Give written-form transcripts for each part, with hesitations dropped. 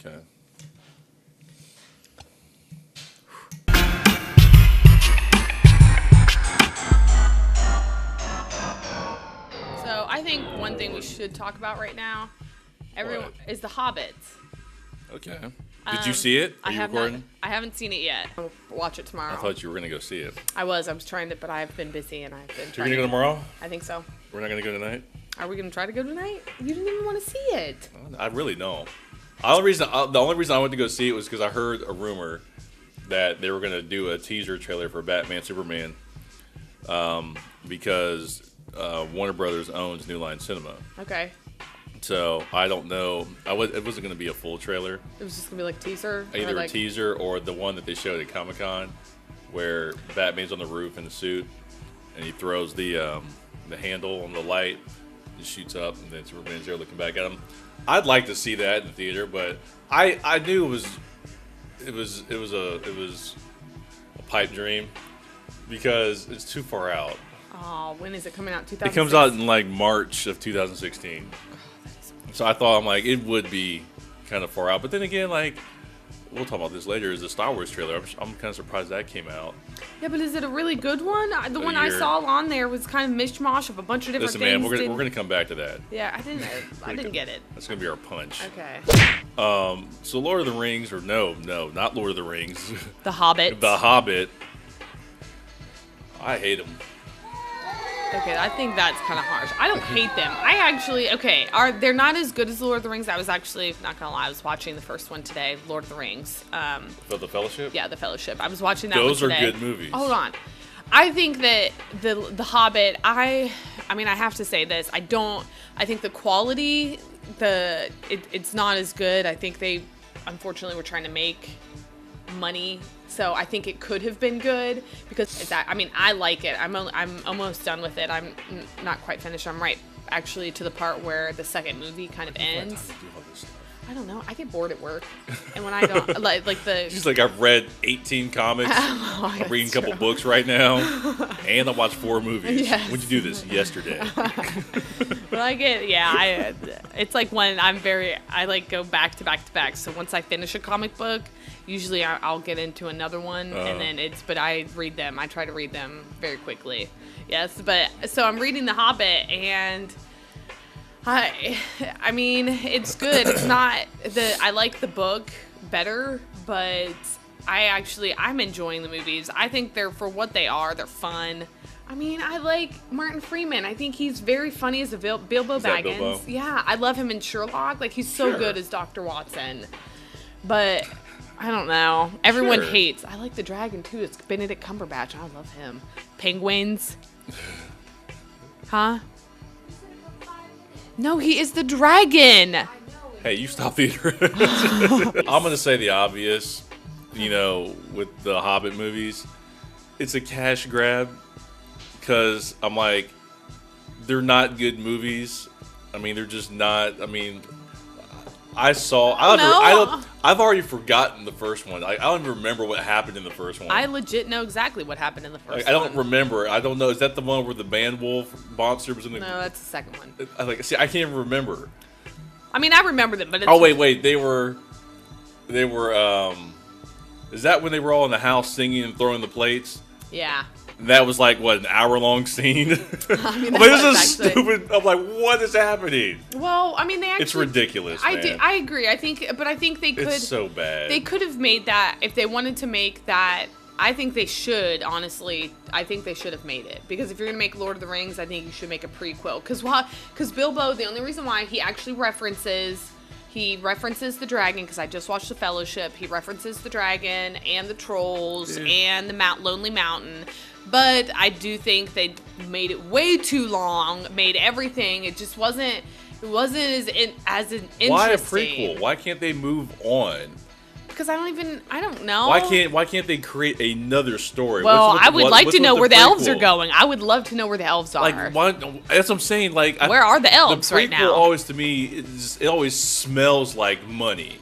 Okay. So I think one thing we should talk about right now, everyone, is the Hobbit. Okay. Did you see it? Are you recording? I haven't seen it yet. I'll watch it tomorrow. I thought you were gonna go see it. I was trying to, but I've been busy and I've been. So you're gonna go tomorrow? I think so. We're not gonna go tonight. Are we gonna try to go tonight? You didn't even want to see it. I really don't. The only reason I went to go see it was because I heard a rumor that they were gonna do a teaser trailer for Batman Superman, because Warner Brothers owns New Line Cinema. Okay. So I don't know. It wasn't gonna be a full trailer. It was just gonna be like teaser. Either a teaser or the one that they showed at Comic-Con, where Batman's on the roof in the suit, and he throws the handle on the light, and shoots up, and then Superman's there looking back at him. I'd like to see that in the theater, but I knew it was a pipe dream because it's too far out. Oh, when is it coming out? 2006? It comes out in like March of 2016. So I thought, I'm like, it would be kind of far out. But then again, like, we'll talk about this later, is the Star Wars trailer. I'm kind of surprised that came out. Yeah, but is it a really good one? The one I saw on there was kind of mishmash of a bunch of different things. Listen, man, we're gonna come back to that. Yeah, I didn't get it. That's gonna be our punch. Okay. So Lord of the Rings, or no, not Lord of the Rings. The Hobbit. The Hobbit. I hate them. Okay, I think that's kind of harsh. I don't hate them. They're not as good as Lord of the Rings. I was actually, not gonna lie, I was watching the first one today, Lord of the Rings. For the Fellowship? Yeah, the Fellowship. I was watching that Those one today. are good movies. Hold on. I think that the Hobbit, I mean, I have to say this. I think the quality, it's not as good. I think they, unfortunately, were trying to make money. So I think it could have been good because I like it. I'm almost done with it. I'm not quite finished. I'm right actually to the part where the second movie kind of ends. I don't know. I get bored at work, and when I don't like the. She's like, I've read 18 comics. I'm reading a couple books right now, and I watched 4 movies. Yes. When'd you do this? Yesterday. But I get, it's like when I like go back to back to back. So once I finish a comic book, usually I'll get into another one, and then but I read them. I try to read them very quickly. Yes, but so I'm reading The Hobbit, and I mean, it's good. It's not I like the book better, but I'm enjoying the movies. I think for what they are, they're fun. I mean, I like Martin Freeman. I think he's very funny as a Bilbo Baggins. Bilbo? Yeah, I love him in Sherlock. Like, he's so good as Dr. Watson. But I don't know. Everyone hates. I like the dragon too. It's Benedict Cumberbatch. I love him. Penguins. Huh? No, he is the dragon. Hey, you stop theater. I'm going to say the obvious, with the Hobbit movies. It's a cash grab because I'm like, they're not good movies. I mean, they're just not. I mean, I've already forgotten the first one. I don't even remember what happened in the first one. I legit know exactly what happened in the first one. I don't remember. I don't know. Is that the one where the man wolf monster was in the... No, that's the second one. I can't even remember. I mean, I remember them, but it's... Oh, wait. They were, is that when they were all in the house singing and throwing the plates? Yeah. That was like, what, an hour-long scene? I mean, this is stupid. I'm like, what is happening? Well, I mean, they actually... It's ridiculous, man. I agree. I think they could... It's so bad. They could have made that, if they wanted to make that... I think they should, honestly. I think they should have made it. Because if you're going to make Lord of the Rings, I think you should make a prequel. Because Bilbo, the only reason why he actually references the dragon, because I just watched The Fellowship. He references the dragon and the trolls and the Lonely Mountain. But I do think they made it way too long, made everything. It just wasn't as interesting. Why a prequel? Why can't they move on? Because I don't know. Why can't they create another story? Well, I would like to know where the elves are going. I would love to know where the elves are. That's what I'm saying. Like, where are the elves right now? The prequel always, to me, it always smells like money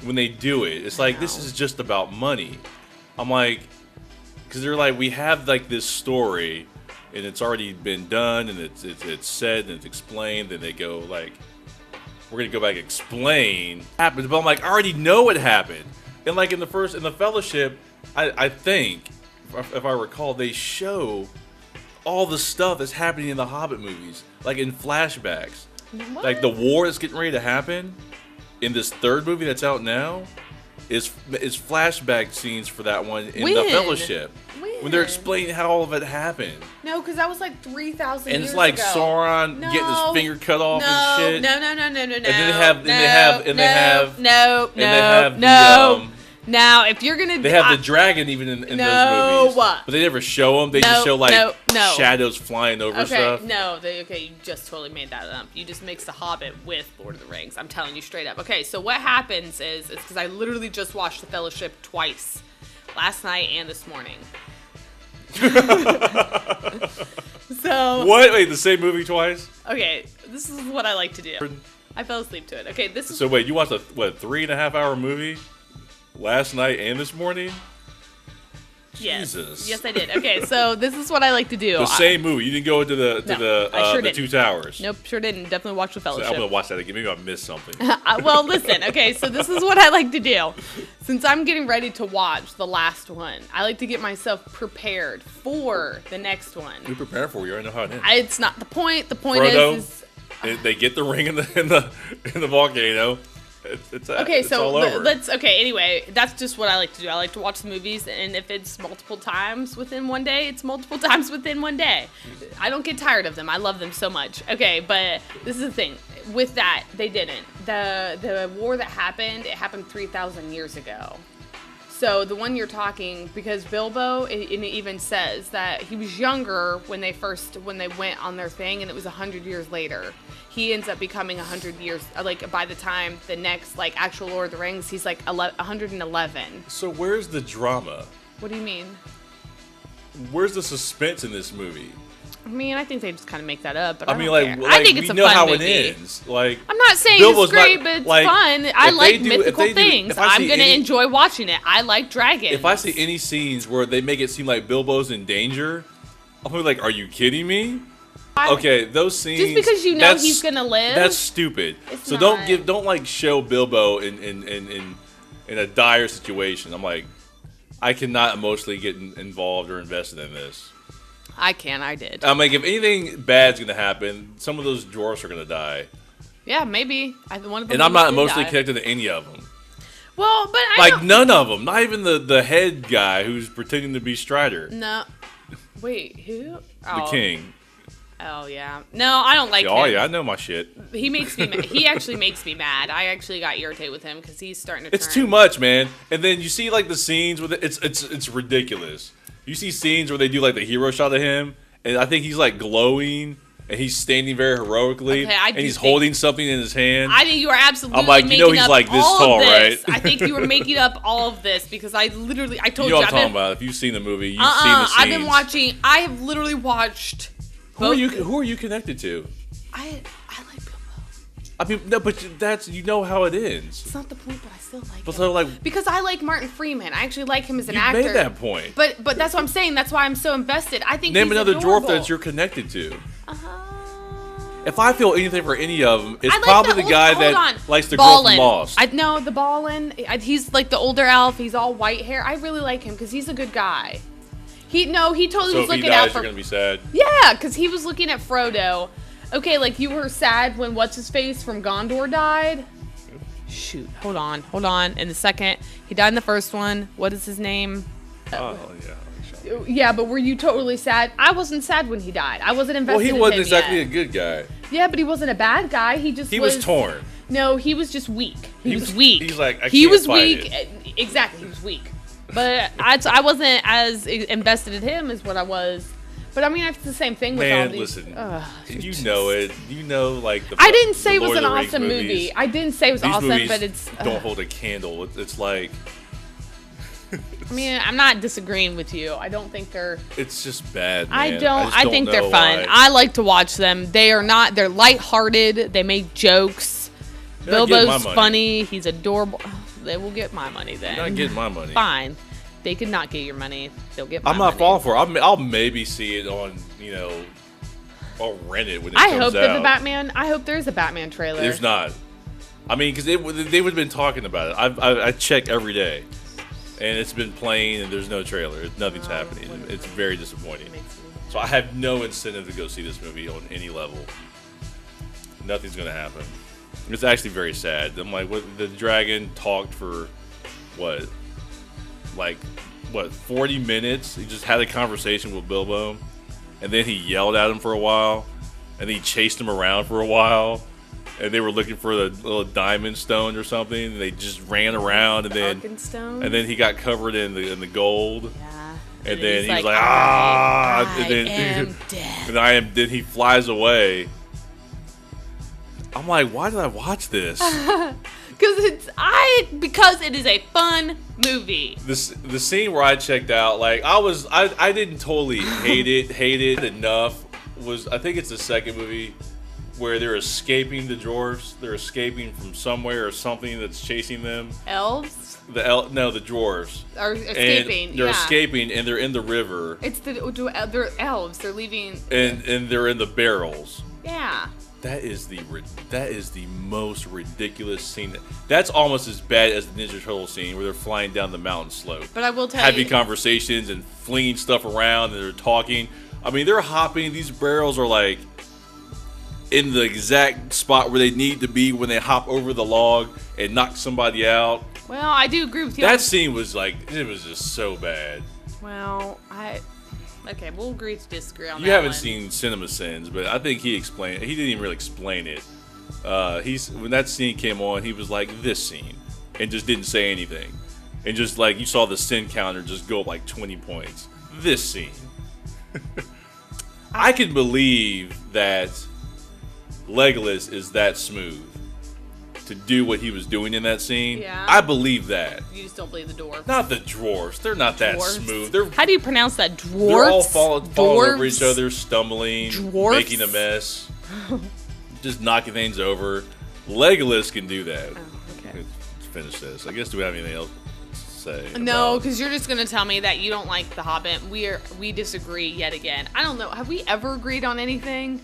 when they do it. It's like, this is just about money. I'm like, because they're like, we have like this story, and it's already been done, and it's said, and it's explained, and they go like, we're gonna go back and explain what happened. But I'm like, I already know what happened. And like in the Fellowship, I think, if I recall, they show all the stuff that's happening in the Hobbit movies, like in flashbacks. What? Like the war that's getting ready to happen in this third movie that's out now is flashback scenes for that one in the Fellowship. When they're explaining how all of it happened. No, because that was like 3,000 years ago. And it's like Sauron getting his finger cut off and shit. No. And then they have Now, if you're gonna, they have the dragon even in those movies. But they never show them. They just show like shadows flying over stuff. You just totally made that up. You just mixed The Hobbit with Lord of the Rings. I'm telling you straight up. Okay, so what happens is because I literally just watched The Fellowship twice, last night and this morning. So what? Wait, the same movie twice? Okay, this is what I like to do. I fell asleep to it. Okay, this is. So wait, you watched a 3.5 hour movie last night and this morning? Yes. Jesus. Yes, I did. Okay, so this is what I like to do. The same movie. You didn't go into the Two Towers. Nope, sure didn't. Definitely watch The Fellowship. So I'm gonna watch that again. Maybe I missed something. Well, listen. Okay, so this is what I like to do. Since I'm getting ready to watch the last one, I like to get myself prepared for the next one. You prepare for it. You already know how it ends. It's not the point. The point Frodo, is they get the ring in the volcano. It's all over. Anyway, that's just what I like to do. I like to watch the movies, and if it's multiple times within one day, it's multiple times within one day. I don't get tired of them. I love them so much. Okay, but this is the thing. With that, they didn't. The war that happened, it happened 3,000 years ago. So the one you're talking, because Bilbo, it even says that he was younger when they went on their thing, and it was 100 years later. He ends up becoming 100 years, like by the time the next like actual Lord of the Rings, he's like 111. So where's the drama? What do you mean? Where's the suspense in this movie? I mean, I think they just kind of make that up, but I think it's a know fun how movie. It ends. Like, I'm not saying Bilbo's it's great, not, but it's like, fun. I like mythical things. I'm gonna any, enjoy watching it. I like dragons. If I see any scenes where they make it seem like Bilbo's in danger, I'm gonna be like, "Are you kidding me?" Okay, those scenes. Just because you know he's gonna live. That's stupid. It's so not. don't like show Bilbo in a dire situation. I'm like, I cannot emotionally get involved or invested in this. I can. I did. I'm like, if anything bad's gonna happen, some of those dwarfs are gonna die. Yeah, maybe. One of them. And I'm not emotionally connected to any of them. Well, but none of them. Not even the head guy who's pretending to be Strider. No. Wait, who? The king. Oh yeah. No, I don't like him. Oh yeah, I know my shit. He makes me mad. He actually makes me mad. I actually got irritated with him because he's starting to. It's too much, man. And then you see like the scenes with it. It's ridiculous. You see scenes where they do like the hero shot of him, and I think he's like glowing, and he's standing very heroically, and he's holding something in his hand. I think you are absolutely. I'm like, you know, he's like this tall, right? I think you were making up all of this because I told you. You know what I'm talking about. If you've seen the movie, you've seen the scenes. I've been watching. I have literally watched. Who are you connected to? I like Bilbo. I mean, no, but that's how it ends. It's not the point, but I still like him. So like, because I like Martin Freeman. I actually like him as an actor. You made that point. But that's what I'm saying. That's why I'm so invested. I think name he's another adorable. dwarf that you're connected to. If I feel anything for any of them, it's probably the guy that likes the girl from Lost. The Balin. He's like the older elf. He's all white hair. I really like him because he's a good guy. He totally was looking out for. You're gonna be sad. Yeah, because he was looking at Frodo. Okay, like you were sad when what's his face from Gondor died. Shoot, hold on. In the second, he died in the first one. What is his name? Oh yeah. Yeah, but were you totally sad? I wasn't sad when he died. I wasn't invested. Well, he wasn't exactly a good guy. Yeah, but he wasn't a bad guy. He was torn. No, he was just weak. He was weak. He's like, he was weak. Exactly, he was weak. But I wasn't as invested in him as what I was. But I mean, it's the same thing with all these. Listen, you know it. You know, like the. I didn't say it was an awesome movie. I didn't say it was awesome, but it's. Don't hold a candle. It's like. I mean, I'm not disagreeing with you. I don't think they're. It's just bad. Man. I think they're fun. I like to watch them. They are not. They're lighthearted. They make jokes. Bilbo's funny. He's adorable. They will get my money then. You're not getting my money. Fine. They could not get your money. They'll get my money. I'm not falling for it. I'll maybe see it on, I'll rent it when it comes out. I hope there's a Batman trailer. There's not. I mean, because they would have been talking about it. I check every day, and it's been playing, and there's no trailer. Nothing's happening. It's very disappointing. So I have no incentive to go see this movie on any level. Nothing's gonna happen. It's actually very sad. I'm like, what? The dragon talked for what? 40 minutes? He just had a conversation with Bilbo, and then he yelled at him for a while, and then he chased him around for a while, and they were looking for the little diamond stone or something, and they just ran around, and then he got covered in the gold. Yeah. And then he was like, ah, and then then he flies away. I'm like, why did I watch this? Because it is a fun movie. The scene where I checked out, like I didn't totally hate it enough. I think it's the second movie where they're escaping the dwarves. They're escaping from somewhere or something that's chasing them. Elves? The dwarves are escaping. And they're escaping, and they're in the river. They're elves. They're leaving. And they're in the barrels. Yeah. That is the most ridiculous scene. That's almost as bad as the Ninja Turtle scene where they're flying down the mountain slope. But I will tell you, having conversations and flinging stuff around, and they're talking. I mean, they're hopping. These barrels are like in the exact spot where they need to be when they hop over the log and knock somebody out. Well, I do agree with you. That scene was it was just so bad. Well, okay, we'll agree to disagree on that. You haven't seen Cinema Sins, but I think he didn't even really explain it. When that scene came on, he was like, this scene, and just didn't say anything. And just like, you saw the sin counter just go up like 20 points. This scene. I can believe that Legolas is that smooth to do what he was doing in that scene. Yeah. I believe that. You just don't believe the dwarves. Not the dwarves. They're not that smooth. How do you pronounce that? Dwarves? They're all falling over each other, stumbling, making a mess, just knocking things over. Legolas can do that. Oh, okay. Let's finish this. I guess, do we have anything else to say? No, because you're just going to tell me that you don't like The Hobbit. We disagree yet again. I don't know. Have we ever agreed on anything?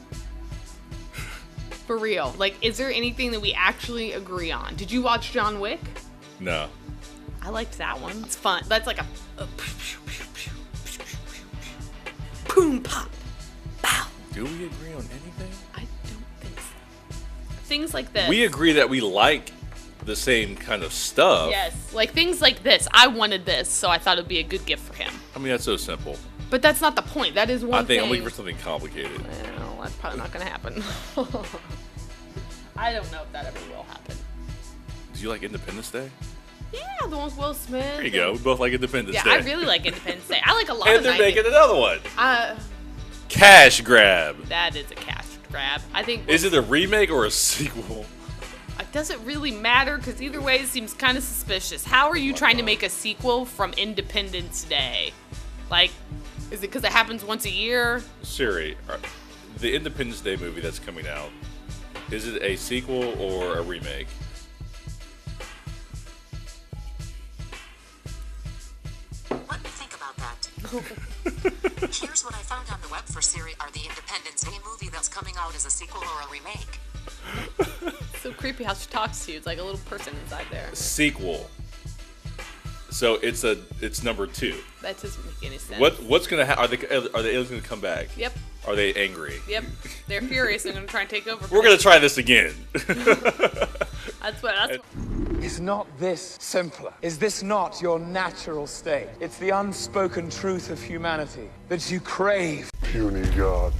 For real. Like, is there anything that we actually agree on? Did you watch John Wick? No. I liked that one. It's fun. That's like a boom, pop, pow. Do we agree on anything? I don't think so. Things like this. We agree that we like the same kind of stuff. Yes. Like things like this. I wanted this, so I thought it would be a good gift for him. I mean, that's so simple. But that's not the point. That is one thing. I'm looking for something complicated. Well, that's probably not going to happen. I don't know if that ever will happen. Do you like Independence Day? Yeah, the one with Will Smith. There you go. We both like Independence Day. Yeah, I really like Independence Day. I like a lot of And they're making another one. Cash grab. That is a cash grab. I think. Is it a remake or a sequel? It doesn't really matter because either way it seems kind of suspicious. How are you trying to make a sequel from Independence Day? Like, is it because it happens once a year? Siri, the Independence Day movie that's coming out, is it a sequel or a remake? Let me think about that. Here's what I found on the web for Siri. Are the Independence Day movie that's coming out as a sequel or a remake? So creepy how she talks to you. It's like a little person inside there. Sequel. So it's number 2. That doesn't make any sense. What's gonna happen? Are the aliens gonna come back? Yep. Are they angry? Yep. They're furious. They're gonna try and take over. We're gonna try this again. That's what. Is not this simpler? Is this not your natural state? It's the unspoken truth of humanity that you crave. Puny God.